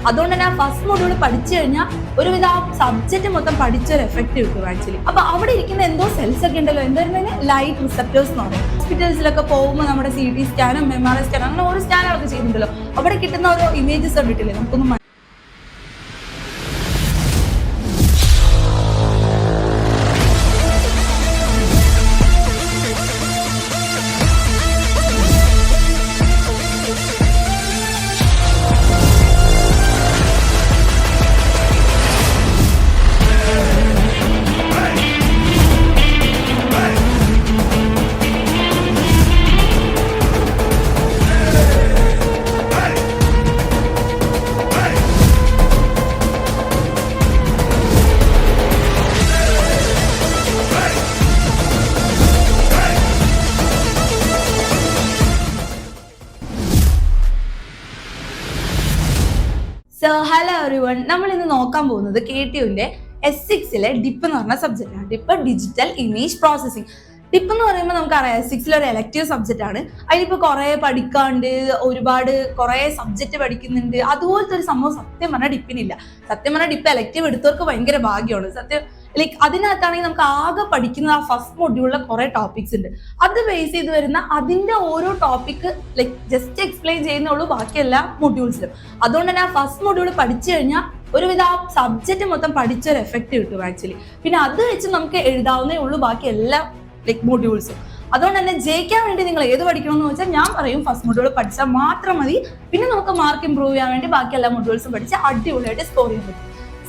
അതുകൊണ്ട് തന്നെ ആ ഫസ്റ്റ് മൊഡ്യൂൾ പഠിച്ചു കഴിഞ്ഞാൽ ഒരുവിധ ആ സബ്ജക്റ്റ് മൊത്തം പഠിച്ചൊരു എഫക്ട് കിട്ടും ആക്ച്വലി. അപ്പൊ അവിടെ ഇരിക്കുന്ന എന്തോ സെൽസ് ഒക്കെ ഉണ്ടല്ലോ, എന്തായിരുന്നെ ലൈറ്റ് റിസപ്റ്റേഴ്സ് എന്ന് പറയും. ഹോസ്പിറ്റൽസിലൊക്കെ പോകുമ്പോൾ നമ്മുടെ CT സ്കാനും MRI സ്കാനും അങ്ങനെ ഓരോ സ്കാനുകളൊക്കെ ചെയ്യുന്നുണ്ടല്ലോ, അവിടെ കിട്ടുന്ന ഓരോ ഇമേജസ് കണ്ടിട്ടില്ലേ, നമുക്കൊന്നും ഹലോ എവരിവൺ, നമ്മൾ ഇന്ന് നോക്കാൻ പോകുന്നത് KTUവിന്റെ S6-ലെ ഡിപ്പ് എന്ന് പറഞ്ഞ സബ്ജക്റ്റ് ആണ്. Dip digital image processing. Dip എന്ന് പറയുമ്പോൾ നമുക്കറിയാം S6-ലെ ഒരു എലക്റ്റീവ് സബ്ജക്റ്റ് ആണ്. അതിലിപ്പോൾ കുറേ പഠിക്കാണ്ട് കുറേ സബ്ജക്റ്റ് പഠിക്കുന്നുണ്ട്. അതുപോലത്തെ ഒരു സംഭവം സത്യം പറഞ്ഞാൽ ഡിപ്പിനില്ല. സത്യം പറഞ്ഞാൽ ഡിപ്പ് എലക്റ്റീവ് എടുത്തവർക്ക് ഭയങ്കര ഭാഗ്യമാണ്. അതിനകത്താണെങ്കിൽ നമുക്ക് ആകെ പഠിക്കുന്ന ആ ഫസ്റ്റ് മൊഡ്യൂളിലെ കുറെ ടോപ്പിക്സ് ഉണ്ട്. അത് ബേസ് ചെയ്ത് വരുന്ന അതിന്റെ ഓരോ ടോപ്പിക്ക് ജസ്റ്റ് എക്സ്പ്ലെയിൻ ചെയ്യുന്നുള്ളൂ ബാക്കി എല്ലാ മൊഡ്യൂൾസിലും. അതുകൊണ്ട് തന്നെ ആ ഫസ്റ്റ് മൊഡ്യൂൾ പഠിച്ചു കഴിഞ്ഞാൽ ഒരുവിധ ആ സബ്ജക്റ്റ് മൊത്തം പഠിച്ചൊരു എഫക്ട് കിട്ടും ആക്ച്വലി. പിന്നെ അത് വെച്ച് നമുക്ക് എഴുതാവുന്നേ ഉള്ളൂ ബാക്കി എല്ലാ മൊഡ്യൂൾസും. അതുകൊണ്ട് തന്നെ ജയിക്കാൻ വേണ്ടി നിങ്ങൾ ഏത് പഠിക്കണമെന്ന് വെച്ചാൽ ഞാൻ പറയും ഫസ്റ്റ് മൊഡ്യൂൾ പഠിച്ചാൽ മാത്രം മതി. പിന്നെ നമുക്ക് മാർക്ക് ഇമ്പ്രൂവ് ചെയ്യാൻ വേണ്ടി ബാക്കി എല്ലാ മൊഡ്യൂൾസും പഠിച്ച് അടിപൊളിയായിട്ട് സ്കോർ ചെയ്യാൻ പറ്റും.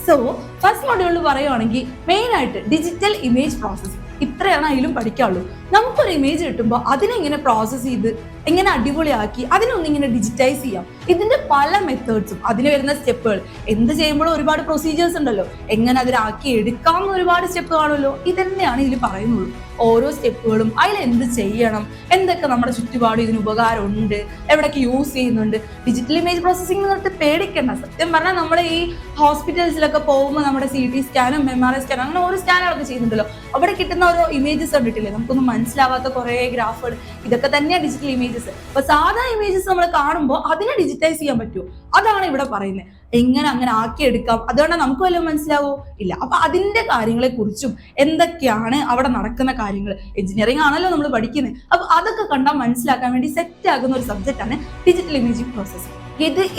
സോ ഫസ്റ്റ് മൊഡ്യൂളിൽ പറയുവാണെങ്കിൽ മെയിൻ ആയിട്ട് ഡിജിറ്റൽ ഇമേജ് പ്രോസസ്സിംഗ് ഇത്രയാണ് അതിലും പഠിക്കാനുള്ളൂ. നമുക്കൊരു ഇമേജ് കിട്ടുമ്പോൾ അതിനെങ്ങനെ പ്രോസസ്സ് ചെയ്ത് എങ്ങനെ അടിപൊളിയാക്കി അതിനൊന്നിങ്ങനെ ഡിജിറ്റൈസ് ചെയ്യാം. ഇതിന്റെ പല മെത്തേഡ്സും അതിന് വരുന്ന സ്റ്റെപ്പുകൾ, എന്ത് ചെയ്യുമ്പോഴും ഒരുപാട് പ്രൊസീജിയേഴ്സ് ഉണ്ടല്ലോ, എങ്ങനെ അതിനാക്കി എടുക്കാമെന്ന് ഒരുപാട് സ്റ്റെപ്പ് കാണുമല്ലോ. ഇതന്നെയാണ് ഇതിൽ പറയുന്നുള്ളൂ. ഓരോ സ്റ്റെപ്പുകളും അതിൽ എന്ത് ചെയ്യണം, എന്തൊക്കെ നമ്മുടെ ചുറ്റുപാടും ഇതിന് ഉപകാരമുണ്ട്, എവിടേക്ക് യൂസ് ചെയ്യുന്നുണ്ട്. ഡിജിറ്റൽ ഇമേജ് പ്രോസസ്സിംഗ് എന്ന് പറഞ്ഞിട്ട് പേടിക്കണ്ട. സത്യം പറഞ്ഞാൽ നമ്മുടെ ഈ ഹോസ്പിറ്റൽസിലൊക്കെ പോകുമ്പോൾ നമ്മുടെ CT സ്കാനും MRI സ്കാനും അങ്ങനെ ഓരോ സ്കാനുകളൊക്കെ ചെയ്യുന്നുണ്ടല്ലോ, അവിടെ കിട്ടുന്ന ഓരോ ഇമേജസ് കണ്ടിട്ടില്ലേ, നമുക്കൊന്നും മനസ്സിലാവാത്ത കുറേ ഗ്രാഫുകൾ, ഇതൊക്കെ തന്നെയാണ് ഡിജിറ്റൽ ഇമേജസ്. അപ്പൊ സാധാ ഇമേജസ് നമ്മൾ കാണുമ്പോൾ അതിനെ ഡിജിറ്റൈസ് ചെയ്യാൻ പറ്റുമോ, അതാണ് ഇവിടെ പറയുന്നത്. എങ്ങനെ അങ്ങനെ ആക്കിയെടുക്കാം, അതുകൊണ്ട് നമുക്ക് വല്ലതും മനസ്സിലാവോ ഇല്ല. അപ്പൊ അതിന്റെ കാര്യങ്ങളെ കുറിച്ചും എന്തൊക്കെയാണ് അവിടെ നടക്കുന്ന കാര്യങ്ങൾ, എഞ്ചിനീയറിംഗ് ആണല്ലോ നമ്മൾ പഠിക്കുന്നത്, അപ്പൊ അതൊക്കെ കണ്ടാൽ മനസ്സിലാക്കാൻ വേണ്ടി സെറ്റ് ആകുന്ന ഒരു സബ്ജക്റ്റ് ആണ് ഡിജിറ്റൽ ഇമേജിംഗ് പ്രോസസ്സിംഗ്.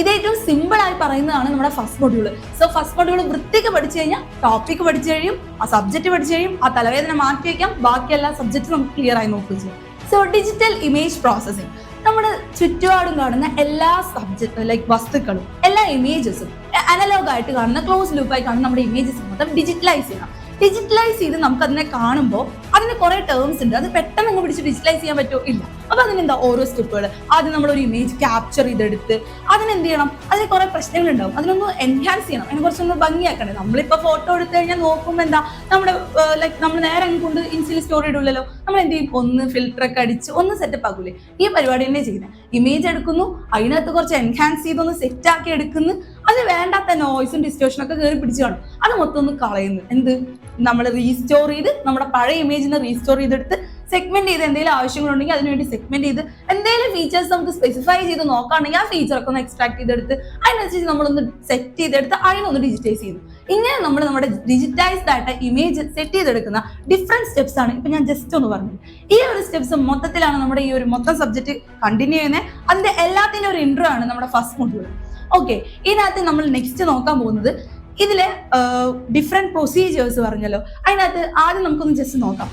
ഇത് ഏറ്റവും സിമ്പിൾ ആയി പറയുന്നതാണ് നമ്മുടെ first module. So first module വൃത്തിക്ക് പഠിച്ചു കഴിഞ്ഞാൽ ടോപ്പിക് പഠിച്ചു കഴിയും, ആ സബ്ജക്ട് പഠിച്ചു കഴിയും, ആ തലവേദന മാറ്റി വയ്ക്കാം, ബാക്കി എല്ലാ സബ്ജക്റ്റും നമുക്ക് ക്ലിയർ ആയി നോക്കുകയും ചെയ്യാം. സോ ഡിജിറ്റൽ ഇമേജ് പ്രോസസ്സിംഗ് നമ്മുടെ ചുറ്റുപാടും കാണുന്ന എല്ലാ സബ്ജക്ട് വസ്തുക്കളും എല്ലാ ഇമേജസും അനലോഗ് ആയിട്ട് കാണുന്ന ക്ലോസ് ലൂപ്പായി കാണുന്ന നമ്മുടെ ഇമേജസ് മൊത്തം ഡിജിറ്റലൈസ് ചെയ്യണം. ഡിജിറ്റലൈസ് ചെയ്ത് നമുക്ക് അതിനെ കാണുമ്പോൾ അതിന് കുറെ ടേംസ് ഉണ്ട്. അത് പെട്ടെന്ന് അങ്ങ് പിടിച്ച് ഡിജിറ്റലൈസ് ചെയ്യാൻ പറ്റുമോ ഇല്ല. അപ്പൊ അതിനെന്താ ഓരോ സ്റ്റെപ്പുകൾ. ആദ്യം നമ്മളൊരു ഇമേജ് ക്യാപ്ചർ ചെയ്തെടുത്ത് അതിനെന്ത് ചെയ്യണം, അതിന് കുറെ പ്രശ്നങ്ങൾ ഉണ്ടാവും, അതിനൊന്ന് എൻഹാൻസ് ചെയ്യണം, അതിനെ കുറച്ചൊന്ന് ഭംഗിയാക്കണേ. നമ്മളിപ്പോ ഫോട്ടോ എടുത്തു കഴിഞ്ഞാൽ നോക്കുമ്പോൾ എന്താ നമ്മുടെ നമ്മൾ നേരെ അങ്ങ് കൊണ്ട് ഇൻസ്റ്റയിൽ സ്റ്റോറി ഇടില്ലല്ലോ, നമ്മൾ എന്ത് ചെയ്യും, ഒന്ന് ഫിൽറ്റർ ഒക്കെ അടിച്ച് ഒന്ന് സെറ്റപ്പ് ആക്കൂലേ. ഈ പരിപാടി തന്നെ ചെയ്യുന്നത്. ഇമേജ് എടുക്കുന്നു, അതിനകത്ത് കുറച്ച് എൻഹാൻസ് ചെയ്തൊന്ന് സെറ്റ് ആക്കി എടുക്കുന്നു, അത് വേണ്ടാത്ത നോയ്സും ഡിസ്റ്റോർഷനും ഒക്കെ കയറി പിടിച്ച് കാണും, അത് മൊത്തം ഒന്ന് കളയുന്നു. എന്ത്, നമ്മൾ റീസ്റ്റോർ ചെയ്ത് നമ്മുടെ പഴയ ഇമേജിനെ റീസ്റ്റോർ ചെയ്തെടുത്ത് സെഗ്മെന്റ് ചെയ്ത് എന്തെങ്കിലും ആവശ്യങ്ങളുണ്ടെങ്കിൽ അതിനുവേണ്ടി സെഗ്മെന്റ് ചെയ്ത് എന്തെങ്കിലും ഫീച്ചേഴ്സ് നമുക്ക് സ്പെസിഫൈ ചെയ്ത് നോക്കുകയാണെങ്കിൽ ആ ഫീച്ചറൊക്കെ ഒന്ന് എക്സ്ട്രാക്ട് ചെയ്തെടുത്ത് അതിനനുസരിച്ച് നമ്മളൊന്ന് സെറ്റ് ചെയ്തെടുത്ത് അതിനൊന്ന് ഡിജിറ്റൈസ് ചെയ്തു. ഇങ്ങനെ നമ്മൾ നമ്മുടെ ഡിജിറ്റൈസ്ഡ് ആയിട്ട് ഇമേജ് സെറ്റ് ചെയ്തെടുക്കുന്ന ഡിഫറെന്റ് സ്റ്റെപ്സ് ആണ് ഇപ്പൊ ഞാൻ ജസ്റ്റ് ഒന്ന് പറഞ്ഞത്. ഈ ഒരു സ്റ്റെപ്സ് മൊത്തത്തിലാണ് നമ്മുടെ ഈ ഒരു മൊത്തം സബ്ജക്ട് കണ്ടിന്യൂ ചെയ്യുന്നത്. അതിന്റെ എല്ലാത്തിന്റെ ഒരു ഇൻട്രോ ആണ് നമ്മുടെ ഫസ്റ്റ് മൊഡ്യൂൾ. ഓക്കെ, ഇതിനകത്ത് നമ്മൾ നെക്സ്റ്റ് നോക്കാൻ പോകുന്നത് ഇതിലെ ഡിഫറെന്റ് പ്രൊസീജിയേഴ്സ് പറഞ്ഞല്ലോ. അതിനകത്ത് ആദ്യം നമുക്കൊന്ന് ജസ്റ്റ് നോക്കാം.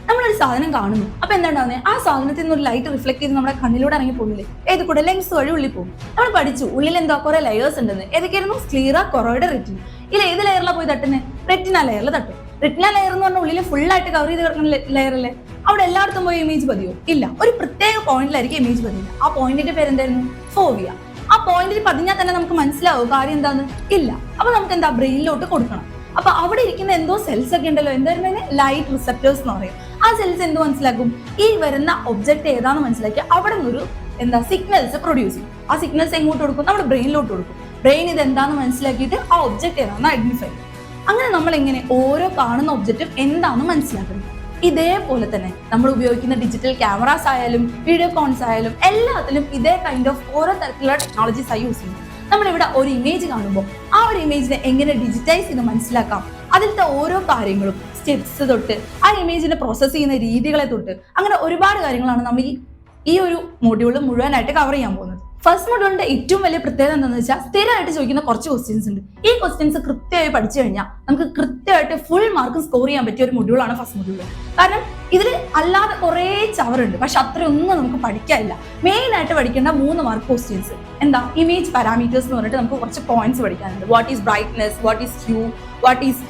നമ്മളൊരു സാധനം കാണുന്നു, അപ്പൊ എന്താണ്ടാവുന്നത്, ആ സാധനത്തിൽ നിന്ന് ഒരു ലൈറ്റ് റിഫ്ലക്ട് ചെയ്ത് നമ്മുടെ കണ്ണിലൂടെ ഇറങ്ങി പോകുന്നില്ലേ, ഏത് കൂടെ ലെൻസ് വഴി ഉള്ളിൽ പോകും. നമ്മൾ പഠിച്ചു ഉള്ളിൽ എന്താ കുറെ ലെയേഴ്സ് ഉണ്ടെന്ന്. ഏതൊക്കെയായിരുന്നു, സ്ക്ലീറ, കൊറോയിഡ്, റെറ്റിന. ഇതിൽ ഏത് ലെയറിലാണ് പോയി തട്ടുന്നത്, റെറ്റിന ലെയറിൽ തട്ടും. റെറ്റിന ലെയർ എന്ന് പറഞ്ഞാൽ ഉള്ളിൽ ഫുൾ ആയിട്ട് കവർ ചെയ്ത് കിടക്കുന്ന ലെയർ അല്ലേ. അവിടെ എല്ലായിടത്തും പോയി ഇമേജ് പതിയോ ഇല്ല, ഒരു പ്രത്യേക പോയിന്റിലായിരിക്കും ഇമേജ് പതിയില്ല. ആ പോയിന്റിന്റെ പേര് എന്തായിരുന്നു, ഫോവിയ. ആ പോയിന്റിൽ പതിഞ്ഞാൽ തന്നെ നമുക്ക് മനസ്സിലാവും കാര്യം എന്താന്ന് ഇല്ല. അപ്പൊ നമുക്ക് എന്താ, ബ്രെയിനിലോട്ട് കൊടുക്കണം. അപ്പൊ അവിടെ ഇരിക്കുന്ന എന്തോ സെൽസ് ഒക്കെ ഉണ്ടല്ലോ, എന്തായിരുന്നു, ലൈറ്റ് റിസപ്റ്റേഴ്സ് എന്ന് പറയും. ആ സെൽസ് എന്ത് മനസ്സിലാക്കും, ഈ വരുന്ന ഒബ്ജക്ട് ഏതാണെന്ന് മനസ്സിലാക്കി അവിടെ നിന്നൊരു സിഗ്നൽസ് പ്രൊഡ്യൂസ് ചെയ്യും. ആ സിഗ്നൽസ് എങ്ങോട്ട് കൊടുക്കും, നമ്മുടെ ബ്രെയിനിലോട്ട് കൊടുക്കും. ബ്രെയിൻ ഇത് എന്താണെന്ന് മനസ്സിലാക്കിയിട്ട് ആ ഒബ്ജക്ട് ഏതാണെന്ന് ഐഡന്റിഫൈ ചെയ്യും. അങ്ങനെ നമ്മൾ എങ്ങനെ ഓരോ കാണുന്ന ഒബ്ജക്റ്റും എന്താണെന്ന് മനസ്സിലാക്കുന്നത്. ഇതേപോലെ തന്നെ നമ്മൾ ഉപയോഗിക്കുന്ന ഡിജിറ്റൽ ക്യാമറാസ് ആയാലും വീഡിയോ കോൺസ് ആയാലും എല്ലാത്തിലും ഇതേ കൈൻഡ് ഓഫ് ഓരോ തരത്തിലുള്ള ടെക്നോളജീസ് ആയി യൂസ് ചെയ്യുന്നത്. നമ്മളിവിടെ ഒരു ഇമേജ് കാണുമ്പോൾ ആ ഒരു ഇമേജിനെ എങ്ങനെ ഡിജിറ്റൈസ് ചെയ്ത് മനസ്സിലാക്കാം, അതിലത്തെ ഓരോ കാര്യങ്ങളും സ്റ്റെപ്സ് തൊട്ട് ആ ഇമേജിനെ പ്രോസസ്സ് ചെയ്യുന്ന രീതികളെ തൊട്ട് അങ്ങനെ ഒരുപാട് കാര്യങ്ങളാണ് നമ്മൾ ഈ ഒരു മൊഡ്യൂൾ മുഴുവനായിട്ട് കവർ ചെയ്യാൻ പോകുന്നത്. ഫസ്റ്റ് മൊഡ്യൂളിന്റെ ഏറ്റവും വലിയ പ്രത്യേകത എന്താണെന്ന് വെച്ചാൽ സ്ഥിരമായിട്ട് ചോദിക്കുന്ന കുറച്ച് ക്വസ്റ്റ്യൻസ് ഉണ്ട്. ഈ ക്വസ്റ്റ്യൻസ് കൃത്യമായി പഠിച്ചു കഴിഞ്ഞാൽ നമുക്ക് കൃത്യമായിട്ട് ഫുൾ മാർക്ക് സ്കോർ ചെയ്യാൻ പറ്റിയ ഒരു മൊഡ്യൂളാണ് ഫസ്റ്റ് മൊഡ്യൂൾ. കാരണം ഇതിൽ അല്ലാതെ കുറേ ചവറുണ്ട്, പക്ഷെ അത്രയൊന്നും നമുക്ക് പഠിക്കാനില്ല. മെയിൻ ആയിട്ട് പഠിക്കേണ്ട 3 മാർക്ക് ക്വസ്റ്റ്യൻസ് എന്താ, ഇമേജ് പാരാമീറ്റേഴ്സ് എന്ന് പറഞ്ഞിട്ട് നമുക്ക് കുറച്ച് പോയിന്റ്സ് പഠിക്കാനുണ്ട്. What is brightness, what is hue, what is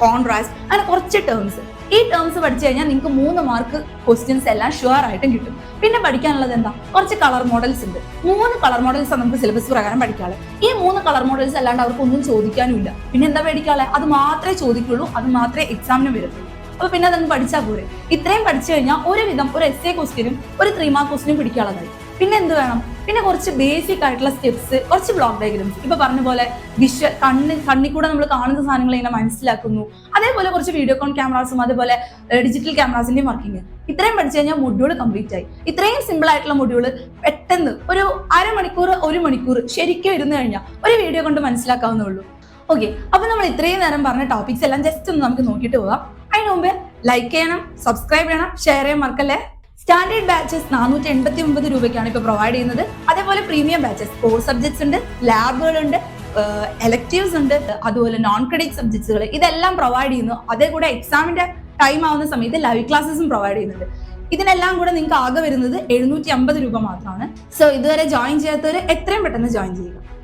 contrast, അങ്ങനെ കുറച്ച് ടേംസ്. ഈ ടേംസ് പഠിച്ചു കഴിഞ്ഞാൽ നിങ്ങൾക്ക് 3 മാർക്ക് ക്വസ്റ്റ്യൻസ് എല്ലാം ഷുവർ ആയിട്ടും കിട്ടും. പിന്നെ പഠിക്കാനുള്ളത് എന്താ, കുറച്ച് കളർ മോഡൽസ് ഉണ്ട്. 3 കളർ മോഡൽസ് നമുക്ക് സിലബസ് പ്രകാരം പഠിക്കാനുള്ളത്. ഈ 3 കളർ മോഡൽസ് അല്ലാണ്ട് അവർക്ക് ഒന്നും ചോദിക്കാനും ഇല്ല. പിന്നെ എന്താ പഠിക്കാനുള്ളത്, അത് മാത്രമേ ചോദിക്കുള്ളൂ, അത് മാത്രമേ എക്സാമിന് വരത്തുള്ളൂ. അപ്പൊ പിന്നെ അതങ്ങ് പഠിച്ചാൽ പോരെ. ഇത്രയും പഠിച്ചു കഴിഞ്ഞാൽ ഒരുവിധം ഒരു essay ക്വസ്റ്റ്യനും ഒരു 3 മാർക്ക് ക്വസ്റ്റ്യനും പിടിക്കാനുള്ളതായി. പിന്നെ എന്ത് വേണം, പിന്നെ കുറച്ച് ബേസിക് ആയിട്ടുള്ള സ്റ്റെപ്സ്, കുറച്ച് ബ്ലോക്ക് ഡയഗ്രംസ്. ഇപ്പൊ പറഞ്ഞ പോലെ കണ്ണിൽ കൂടെ നമ്മൾ കാണുന്ന സാധനങ്ങൾ ഇങ്ങനെ മനസ്സിലാക്കുന്നു. അതേപോലെ കുറച്ച് വീഡിയോ കോൺ ക്യാമറാസും അതുപോലെ ഡിജിറ്റൽ ക്യാമറാസിന്റെയും വർക്കിംഗ്. ഇത്രയും പഠിച്ചു കഴിഞ്ഞാൽ മൊഡ്യൂൾ കംപ്ലീറ്റ് ആയി. ഇത്രയും സിമ്പിൾ ആയിട്ടുള്ള മൊഡ്യൂൾ പെട്ടെന്ന് ഒരു 1/2 മണിക്കൂർ 1 മണിക്കൂർ ശരിക്കും ഇരുന്ന് കഴിഞ്ഞാൽ ഒരു വീഡിയോ കൊണ്ട് മനസ്സിലാക്കാവുന്നേ ഉള്ളൂ. ഓക്കെ, അപ്പൊ നമ്മൾ ഇത്രയും നേരം പറഞ്ഞ ടോപ്പിക്സ് എല്ലാം ജസ്റ്റ് ഒന്ന് നമുക്ക് നോക്കിയിട്ട് പോകാം. അതിന് മുമ്പ് ലൈക്ക് ചെയ്യണം, സബ്സ്ക്രൈബ് ചെയ്യണം, ഷെയർ ചെയ്യാൻ മറക്കല്ലേ. സ്റ്റാൻഡേർഡ് ബാച്ചസ് 489 രൂപയ്ക്കാണ് ഇപ്പോൾ പ്രൊവൈഡ് ചെയ്യുന്നത്. അതേപോലെ പ്രീമിയം ബാച്ചസ് കോർ സബ്ജക്ട്സ് ഉണ്ട്, ലാബുകളുണ്ട്, എലക്ടീവ്സ് ഉണ്ട്, അതുപോലെ നോൺ ക്രെഡിറ്റ് സബ്ജക്ട്സുകൾ ഇതെല്ലാം പ്രൊവൈഡ് ചെയ്യുന്നു. അതേ കൂടെ എക്സാമിന്റെ ടൈം ആവുന്ന സമയത്ത് ലൈവ് ക്ലാസ്സസും പ്രൊവൈഡ് ചെയ്യുന്നുണ്ട്. ഇതിനെല്ലാം കൂടെ നിങ്ങൾക്ക് ആകെ വരുന്നത് 750 രൂപ മാത്രമാണ്. സോ ഇതുവരെ ജോയിൻ ചെയ്യാത്തവർ എത്രയും പെട്ടെന്ന് ജോയിൻ ചെയ്യുക.